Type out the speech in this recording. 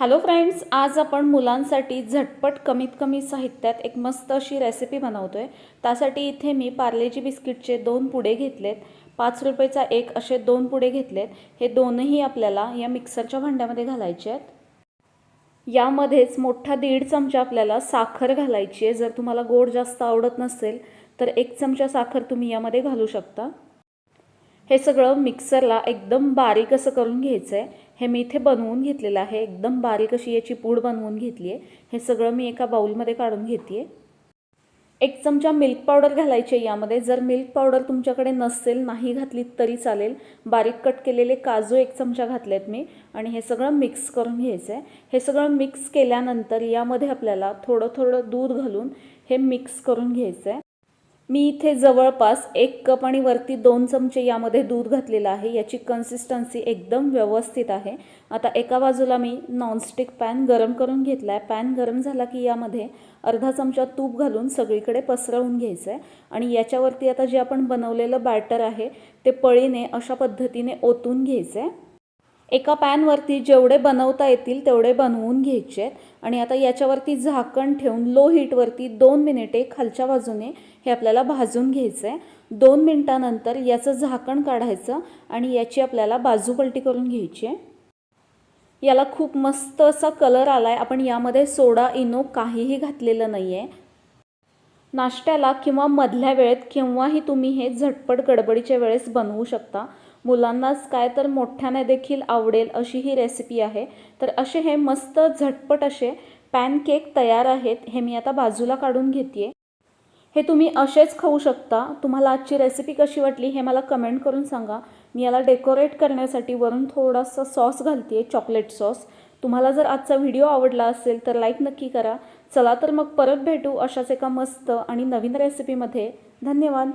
Hello friends, आज आपण मुलांसाठी झटपट कमीत कमी साहित्यात एक मस्त अशी रेसिपी बनवतोय। त्यासाठी इथे मी पार्लेजी बिस्किटचे 2 पुडे घेतलेत। 5 रुपयाचा एक असे 2 पुडे घेतलेत। हे दोनही आपल्याला या मिक्सरच्या भांड्यामध्ये घालायचे आहेत। यामध्येच मोठा 1.5 चमचा आपल्याला साखर घालायची आहे। जर तुम्हाला गोड जास्त आवडत नसेल तर 1 चमचा साखर तुम्ही यामध्ये घालू शकता। हे सगळं मिक्सरला एकदम बारीक असं करून घ्यायचं आहे। हे मी इथे बनवून घेतलेलं आहे। एकदम बारीक अशी याची पूड बनवून घेतली आहे। हे सगळं मी एका बाउलमध्ये काढून घेते। 1 चमचा मिल्क पावडर घालायची आहे यामध्ये। जर मिल्क पावडर तुमच्याकडे नसेल, नाही घातली तरी चालेल। बारीक कट केलेले काजू 1 चमचा घातलेत मी आणि हे सगळं मिक्स करून घ्यायचं आहे। हे सगळं मिक्स केल्यानंतर यामध्ये आपल्याला थोडं थोडं दूध घालून हे मिक्स करून घ्यायचं आहे। मी इथे जवळपास 1 कप आणि वरती 2 चमचे यामध्ये दूध घातलेलं आहे। याची कन्सिस्टन्सी एकदम व्यवस्थित आहे। आता एका बाजूला मी नॉनस्टिक पॅन गरम करून घेतला आहे। पॅन गरम झाला की यामध्ये अर्धा चमचा तूप घालून सगळीकडे पसरवून घ्यायचं आहे आणि याच्यावरती आता जे आपण बनवलेलं बॅटर आहे ते पळीने अशा पद्धतीने ओतून घ्यायचं आहे। एका पॅनवरती जेवढे बनवता येतील तेवढे बनवून घ्यायचे आणि आता याच्यावरती झाकण ठेवून लो हीटवरती 2 मिनिटे खालच्या बाजूने हे आपल्याला भाजून घ्यायचं आहे। 2 मिनिटांनंतर याचं झाकण काढायचं आणि याची आपल्याला बाजू पलटी करून घ्यायची आहे। याला खूप मस्त असा कलर आलाय। आपण यामध्ये सोडा इनो काहीही घातलेलं नाहीये। नाश्त्याला किंवा मधल्या वेळेत केव्हाही तुम्ही हे झटपट गडबडीच्या वेळेस बनवू शकता। मुलांनाच काय तर मोठ्याने देखील आवडेल अशी ही रेसिपी आहे। तर असे हे मस्त झटपट असे पॅनकेक तयार आहेत। हे मी आता बाजूला काढून घेते। हे तुम्ही असेच खाऊ शकता। तुम्हाला आजची रेसिपी कशी वाटली हे मला कमेंट करून सांगा। मी याला डेकोरेट करण्यासाठी वरून थोडासा सॉस घालते, चॉकलेट सॉस। तुम्हाला जर आजचा व्हिडिओ आवडला असेल तर लाईक नक्की करा। चला तर मग परत भेटू अशाच एका मस्त आणि नवीन रेसिपीमध्ये। धन्यवाद।